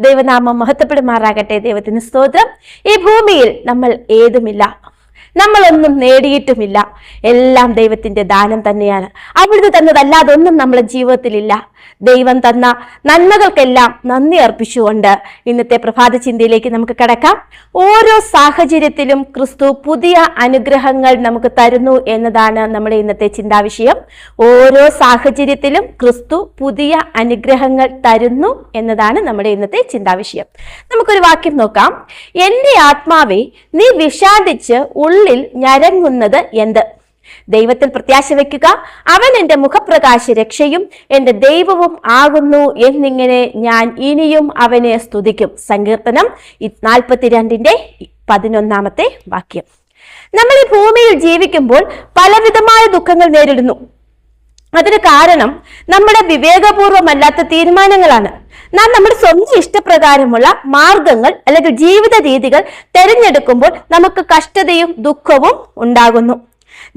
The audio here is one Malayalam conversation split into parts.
ദൈവനാമം മഹത്വപ്പെടുമാറാകട്ടെ. ദൈവത്തിന് സ്തോത്രം. ഈ ഭൂമിയിൽ നമ്മൾ ഏതുമില്ല, നമ്മളൊന്നും നേടിയിട്ടുമില്ല. എല്ലാം ദൈവത്തിന്റെ ദാനം തന്നെയാണ്. അവിടുന്ന് തന്നതല്ലാതെ ഒന്നും നമ്മുടെ ജീവിതത്തിലില്ല. ദൈവം തന്ന നന്മകൾക്കെല്ലാം നന്ദി അർപ്പിച്ചുകൊണ്ട് ഇന്നത്തെ പ്രഭാത ചിന്തയിലേക്ക് നമുക്ക് കടക്കാം. ഓരോ സാഹചര്യത്തിലും ക്രിസ്തു പുതിയ അനുഗ്രഹങ്ങൾ നമുക്ക് തരുന്നു എന്നതാണ് നമ്മുടെ ഇന്നത്തെ ചിന്താവിഷയം. ഓരോ സാഹചര്യത്തിലും ക്രിസ്തു പുതിയ അനുഗ്രഹങ്ങൾ തരുന്നു എന്നതാണ് നമ്മുടെ ഇന്നത്തെ ചിന്താവിഷയം. നമുക്കൊരു വാക്യം നോക്കാം. എന്റെ ആത്മാവെ, നീ വിഷാദിച്ച് ഉള്ളിൽ ഞരങ്ങുന്നത് എന്ത്? ദൈവത്തിൽ പ്രത്യാശ വയ്ക്കുക, അവൻ എൻ്റെ മുഖപ്രകാശ രക്ഷയും എൻ്റെ ദൈവവും ആകുന്നു എന്നിങ്ങനെ ഞാൻ ഇനിയും അവനെ സ്തുതിക്കും. സങ്കീർത്തനം 42:11 വാക്യം. നമ്മൾ ഈ ഭൂമിയിൽ ജീവിക്കുമ്പോൾ പലവിധമായ ദുഃഖങ്ങൾ നേരിടുന്നു. അതിന് കാരണം നമ്മുടെ വിവേകപൂർവമല്ലാത്ത തീരുമാനങ്ങളാണ്. നാം നമ്മുടെ സ്വന്തം ഇഷ്ടപ്രകാരമുള്ള മാർഗങ്ങൾ അല്ലെങ്കിൽ ജീവിത രീതികൾ തിരഞ്ഞെടുക്കുമ്പോൾ നമുക്ക് കഷ്ടതയും ദുഃഖവും ഉണ്ടാകുന്നു.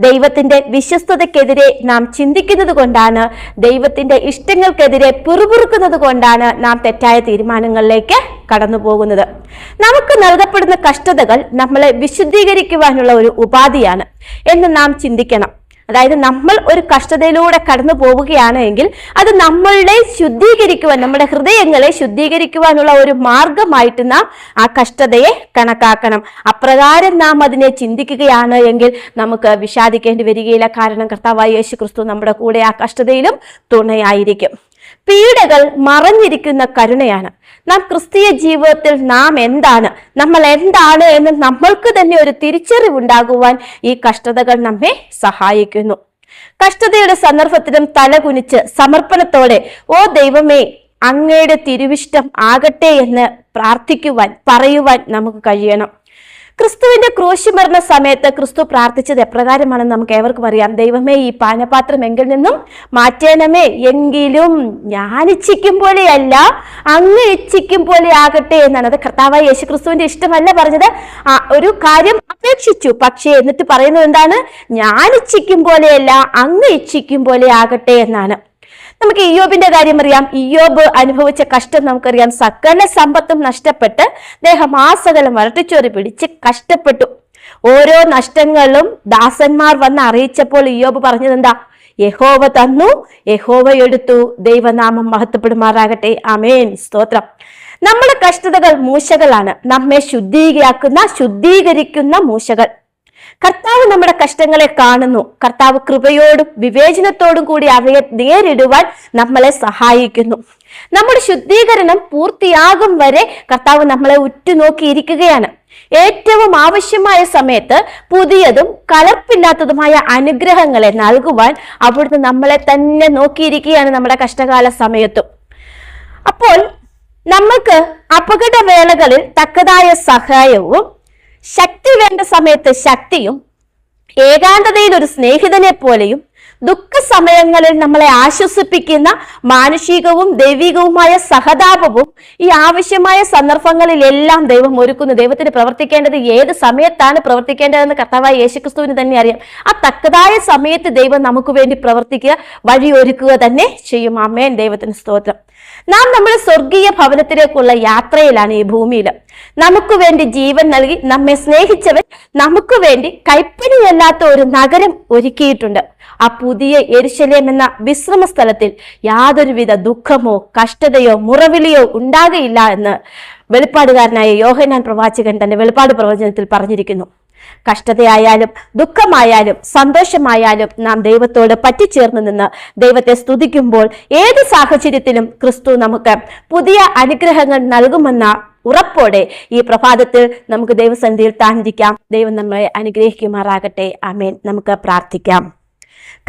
ദൈവത്തിന്റെ വിശ്വസ്തതയ്ക്കെതിരെ നാം ചിന്തിക്കുന്നത് കൊണ്ടാണ്, ദൈവത്തിന്റെ ഇഷ്ടങ്ങൾക്കെതിരെ പിറുപിറുക്കുന്നത് കൊണ്ടാണ് നാം തെറ്റായ തീരുമാനങ്ങളിലേക്ക് കടന്നു പോകുന്നത്. നമുക്ക് നൽകപ്പെടുന്ന കഷ്ടതകൾ നമ്മളെ വിശുദ്ധീകരിക്കുവാനുള്ള ഒരു ഉപാധിയാണ് എന്ന് നാം ചിന്തിക്കണം. അതായത് നമ്മൾ ഒരു കഷ്ടതയിലൂടെ കടന്നു പോവുകയാണ് എങ്കിൽ അത് നമ്മളുടെ ശുദ്ധീകരിക്കുവാൻ, നമ്മുടെ ഹൃദയങ്ങളെ ശുദ്ധീകരിക്കുവാനുള്ള ഒരു മാർഗമായിട്ട് നാം ആ കഷ്ടതയെ കണക്കാക്കണം. അപ്രകാരം നാം അതിനെ ചിന്തിക്കുകയാണ് എങ്കിൽ നമുക്ക് വിഷാദിക്കേണ്ടി വരികയില്ല. കാരണം കർത്താവായ യേശു ക്രിസ്തു നമ്മുടെ കൂടെ ആ കഷ്ടതയിലും തുണയായിരിക്കും. പീഡകൾ മറഞ്ഞിരിക്കുന്ന കരുണയാണ്. നാം ക്രിസ്തീയ ജീവിതത്തിൽ നാം എന്താണ്, നമ്മൾ എന്താണ് എന്ന് നമ്മൾക്ക് തന്നെ ഒരു തിരിച്ചറിവുണ്ടാകുവാൻ ഈ കഷ്ടതകൾ നമ്മെ സഹായിക്കുന്നു. കഷ്ടതയുടെ സന്ദർഭത്തിലും തലകുനിച്ച് സമർപ്പണത്തോടെ ഓ ദൈവമേ, അങ്ങയുടെ തിരുവിഷ്ടം ആകട്ടെ എന്ന് പറയുവാൻ നമുക്ക് കഴിയണം. ക്രിസ്തുവിന്റെ ക്രൂശ് മരണ സമയത്ത് ക്രിസ്തു പ്രാർത്ഥിച്ചത് എപ്രകാരമാണെന്ന് നമുക്ക് ഏവർക്കും അറിയാം. ദൈവമേ, ഈ പാനപാത്രം എങ്കിൽ നിന്നും മാറ്റേണമേ, എങ്കിലും ഞാൻ ഇച്ഛിക്കും പോലെയല്ല അങ്ങ് ഇച്ഛിക്കും പോലെ ആകട്ടെ എന്നാണ്. അത് കർത്താവായ യേശു ക്രിസ്തുവിന്റെ ഇഷ്ടമല്ല പറഞ്ഞത്. ഒരു കാര്യം അപേക്ഷിച്ചു, പക്ഷേ എന്നിട്ട് പറയുന്നത് എന്താണ്? ഞാൻ ഇച്ഛിക്കും പോലെയല്ല അങ്ങ് ഇച്ഛിക്കും പോലെ ആകട്ടെ എന്നാണ്. നമുക്ക് ഇയ്യോബിന്റെ കാര്യം അറിയാം. ഇയ്യോബ് അനുഭവിച്ച കഷ്ടം നമുക്കറിയാം. സകല സമ്പത്തും നഷ്ടപ്പെട്ട് ദേഹമാസകലം വരട്ടിച്ചോറി പിടിച്ച് കഷ്ടപ്പെട്ടു. ഓരോ നഷ്ടങ്ങളും ദാസന്മാർ വന്ന് അറിയിച്ചപ്പോൾ ഇയ്യോബ് പറഞ്ഞത് എന്താ? യഹോവ തന്നു, യഹോവ എടുത്തു, ദൈവനാമം മഹത്വപ്പെടുമാറാകട്ടെ. ആമേൻ, സ്തോത്രം. നമ്മുടെ കഷ്ടതകൾ മൂശകളാണ്, നമ്മെ ശുദ്ധീകരിക്കുന്ന മൂശകൾ. കർത്താവ് നമ്മുടെ കഷ്ടങ്ങളെ കാണുന്നു. കർത്താവ് കൃപയോടും വിവേചനത്തോടും കൂടി അവയെ നേരിടുവാൻ നമ്മളെ സഹായിക്കുന്നു. നമ്മുടെ ശുദ്ധീകരണം പൂർത്തിയാകും വരെ കർത്താവ് നമ്മളെ ഉറ്റുനോക്കിയിരിക്കുകയാണ്. ഏറ്റവും ആവശ്യമായ സമയത്ത് പുതിയതും കലർപ്പില്ലാത്തതുമായ അനുഗ്രഹങ്ങളെ നൽകുവാൻ അവിടുന്ന് നമ്മളെ തന്നെ നോക്കിയിരിക്കുകയാണ് നമ്മുടെ കഷ്ടകാല സമയത്തും. അപ്പോൾ നമ്മൾക്ക് അപകടവേളകളിൽ തക്കതായ സഹായവും, ശക്തി വേണ്ട സമയത്ത് ശക്തിയും, ഏകാന്തതയിൽ ഒരു സ്നേഹിതനെ പോലെയും, ദുഃഖ സമയങ്ങളിൽ നമ്മളെ ആശ്വസിപ്പിക്കുന്ന മാനുഷികവും ദൈവികവുമായ സഹതാപവും ഈ ആവശ്യമായ സന്ദർഭങ്ങളിലെല്ലാം ദൈവം ഒരുക്കുന്നു. ദൈവത്തിന് പ്രവർത്തിക്കേണ്ടത് ഏത് സമയത്താണ് പ്രവർത്തിക്കേണ്ടതെന്ന് കർത്താവായ യേശുക്രിസ്തുവിന് തന്നെ അറിയാം. ആ തക്കതായ സമയത്ത് ദൈവം നമുക്ക് വേണ്ടി പ്രവർത്തിക്കുക, വഴിയൊരുക്കുക തന്നെ ചെയ്യും. ആമേൻ, ദൈവത്തിന് സ്തോത്രം. നാം നമ്മുടെ സ്വർഗീയ ഭവനത്തിലേക്കുള്ള യാത്രയിലാണ് ഈ ഭൂമിയിൽ. നമുക്ക് വേണ്ടി ജീവൻ നൽകി നമ്മെ സ്നേഹിച്ചവൻ നമുക്ക് വേണ്ടി കൈപ്പണിയല്ലാത്ത ഒരു നഗരം ഒരുക്കിയിട്ടുണ്ട്. ആ പുതിയ യെരൂശലേം എന്ന വിശ്രമ സ്ഥലത്തിൽ യാതൊരുവിധ ദുഃഖമോ കഷ്ടതയോ മുറവിളിയോ ഉണ്ടാകയില്ല എന്ന് വെളിപ്പാടുകാരനായ യോഹന്നാൻ പ്രവാചകൻ തന്റെ വെളിപ്പാട് പ്രവചനത്തിൽ പറഞ്ഞിരിക്കുന്നു. കഷ്ടതയായാലും ദുഃഖമായാലും സന്തോഷമായാലും നാം ദൈവത്തോട് പറ്റിച്ചേർന്ന് നിന്ന് ദൈവത്തെ സ്തുതിക്കുമ്പോൾ ഏത് സാഹചര്യത്തിലും ക്രിസ്തു നമുക്ക് പുതിയ അനുഗ്രഹങ്ങൾ നൽകുമെന്ന ഉറപ്പോടെ ഈ പ്രഭാതത്തിൽ നമുക്ക് ദൈവസന്നിധിയിൽ താഴ്ന്നിരിക്കാം. ദൈവം നമ്മളെ അനുഗ്രഹിക്കുമാറാകട്ടെ. ആമേൻ. നമുക്ക് പ്രാർത്ഥിക്കാം.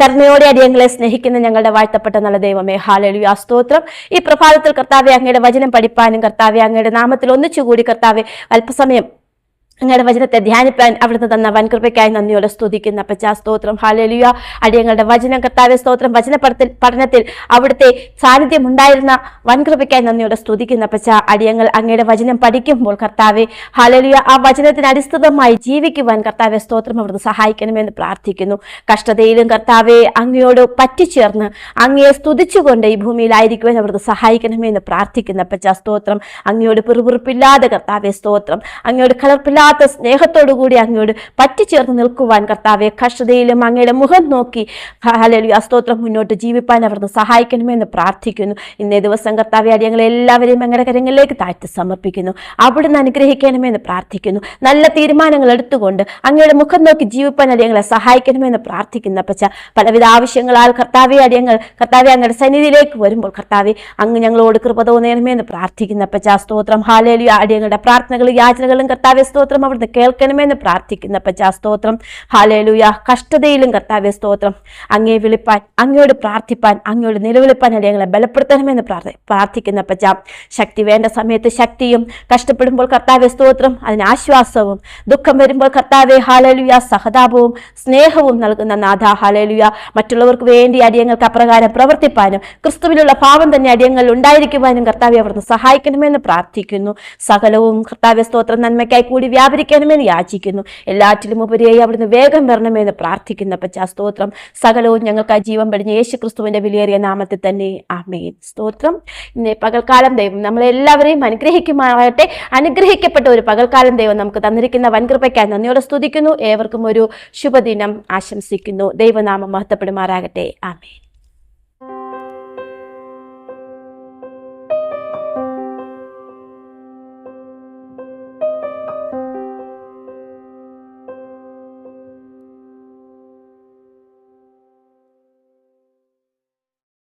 കരുണയോടെ അടിയങ്ങളെ സ്നേഹിക്കുന്ന ഞങ്ങളുടെ വാഴ്ത്തപ്പെട്ട നല്ല ദൈവമേ, ഹല്ലേലൂയ, സ്തോത്രം. ഈ പ്രഭാതത്തിൽ കർത്താവെ, അങ്ങയുടെ വചനം പഠിപ്പാനും കർത്താവെ, അങ്ങയുടെ നാമത്തിൽ ഒന്നിച്ചുകൂടി കർത്താവെ അല്പസമയം അങ്ങയുടെ വചനത്തെ ധ്യാനിപ്പാൻ അവിടുന്ന് തന്ന വൻകൃപയ്ക്കായി നന്ദിയോടെ സ്തുതിക്കുന്ന അപ്പച്ചാ. സ്തോത്രം. ഹല്ലേലൂയ. അടിയങ്ങളുടെ വചനം കർത്താവേ സ്തോത്രം. പഠനത്തിൽ അവിടുത്തെ സാന്നിധ്യം ഉണ്ടായിരുന്ന വൻകൃപയ്ക്കായി നന്ദിയോടെ സ്തുതിക്കുന്ന അപ്പച്ചാ. അടിയങ്ങൾ അങ്ങയുടെ വചനം പഠിക്കുമ്പോൾ കർത്താവേ ഹല്ലേലൂയ, ആ വചനത്തിന് അടിസ്ഥാനമായി ജീവിക്കുവാൻ കർത്താവേ സ്തോത്രം അവിടുന്ന് സഹായിക്കണമെന്ന് പ്രാർത്ഥിക്കുന്നു. കഷ്ടതയിലും കർത്താവെ അങ്ങയോട് പറ്റിച്ചേർന്ന് അങ്ങയെ സ്തുതിച്ചുകൊണ്ട് ഈ ഭൂമിയിലായിരിക്കുവാൻ അവിടുന്ന് സഹായിക്കണമെന്ന് പ്രാർത്ഥിക്കുന്ന അപ്പച്ചാ. സ്തോത്രം. അങ്ങയോട് പിറുപിറുപ്പില്ലാതെ കർത്താവേ സ്തോത്രം, അങ്ങയോട് കളർപ്പില്ലാതെ സ്നേഹത്തോടുകൂടി അങ്ങയോട് പറ്റിച്ചേർന്ന് നിൽക്കുവാൻ കർത്താവെ കഷ്ടതയിലും അങ്ങയുടെ മുഖം നോക്കി ഹല്ലേലൂയ സ്തോത്രം മുന്നോട്ട് ജീവിപ്പാൻ അവിടുന്ന് സഹായിക്കണമെന്ന് പ്രാർത്ഥിക്കുന്നു. ഇന്നേ ദിവസം കർത്താവെ അടിയങ്ങളെ എല്ലാവരെയും അങ്ങയുടെ കരങ്ങളിലേക്ക് താഴ്ത്തി സമർപ്പിക്കുന്നു. അവിടുന്ന് അനുഗ്രഹിക്കണമെന്ന് പ്രാർത്ഥിക്കുന്നു. നല്ല തീരുമാനങ്ങൾ എടുത്തുകൊണ്ട് അങ്ങയുടെ മുഖം നോക്കി ജീവിപ്പാൻ അടിയങ്ങളെ സഹായിക്കണമെന്ന് പ്രാർത്ഥിക്കുന്ന അപ്പച്ച. പലവിധ ആവശ്യങ്ങളാൽ കർത്താവെ അങ്ങയുടെ സന്നിധിയിലേക്ക് വരുമ്പോൾ കർത്താവെ അങ്ങ് ഞങ്ങളോട് കൃപ തോന്നണമെന്ന് പ്രാർത്ഥിക്കുന്ന അപ്പച്ച. സ്തോത്രം. ഹല്ലേലൂയ. അടിയങ്ങളുടെ പ്രാർത്ഥനകളും യാചനകളും കർത്താവെ സ്തോത്രം അവിടുന്ന് കേൾക്കണമെന്ന് പ്രാർത്ഥിക്കുന്ന അപ്പച്ചാ. സ്തോത്രം. ഹല്ലേലൂയ. കഷ്ടതയിലും കർത്താവേ സ്തോത്രം അങ്ങയെ വിളിപ്പാൻ, അങ്ങയോട് പ്രാർത്ഥിപ്പാൻ, അങ്ങയോട് നിലവിളിപ്പാൻ അടിയങ്ങളെ ബലപ്പെടുത്തണമെന്ന് പ്രാർത്ഥിക്കുന്ന അപ്പച്ചാ. ശക്തി വേണ്ട സമയത്ത് ശക്തിയും, കഷ്ടപ്പെടുമ്പോൾ കർത്താവേ സ്തോത്രം അതിന് ആശ്വാസവും, ദുഃഖം വരുമ്പോൾ കർത്താവേ ഹല്ലേലൂയ സഹതാപവും സ്നേഹവും നൽകുന്ന നാഥ. ഹല്ലേലൂയ. മറ്റുള്ളവർക്ക് വേണ്ടി അടിയങ്ങൾക്ക് അപ്രകാരം പ്രവർത്തിപ്പാനും ക്രിസ്തുവിലുള്ള ഭാവം തന്നെ അടിയങ്ങൾ ഉണ്ടായിരിക്കുവാനും കർത്താവെ അവിടുന്ന് സഹായിക്കണമെന്ന് പ്രാർത്ഥിക്കുന്നു. സകലവും കർത്താവേ സ്തോത്രം നന്മയ്ക്കായി കൂടി വ്യാപരിക്കണമെന്ന് യാചിക്കുന്നു. എല്ലാറ്റിലും ഉപരിയായി അവിടുന്ന് വേഗം വരണമെന്ന് പ്രാർത്ഥിക്കുന്ന അപ്പച്ചാ. സ്തോത്രം. സകലവും ഞങ്ങൾക്കായി ജീവൻ പടിഞ്ഞ യേശു ക്രിസ്തുവിന്റെ വിലയേറിയ നാമത്തിൽ തന്നെ ആമേൻ. സ്തോത്രം. ഇന്ന് പകൽക്കാലം ദൈവം നമ്മളെല്ലാവരെയും അനുഗ്രഹിക്കുമാറാകട്ടെ. അനുഗ്രഹിക്കപ്പെട്ട ഒരു പകൽക്കാലം ദൈവം നമുക്ക് തന്നിരിക്കുന്ന വൻകൃപയ്ക്കായി നന്ദിയോടെ സ്തുതിക്കുന്നു. ഏവർക്കും ഒരു ശുഭദിനം ആശംസിക്കുന്നു. ദൈവനാമം മഹത്വപ്പെടുമാറാകട്ടെ. ആമേൻ.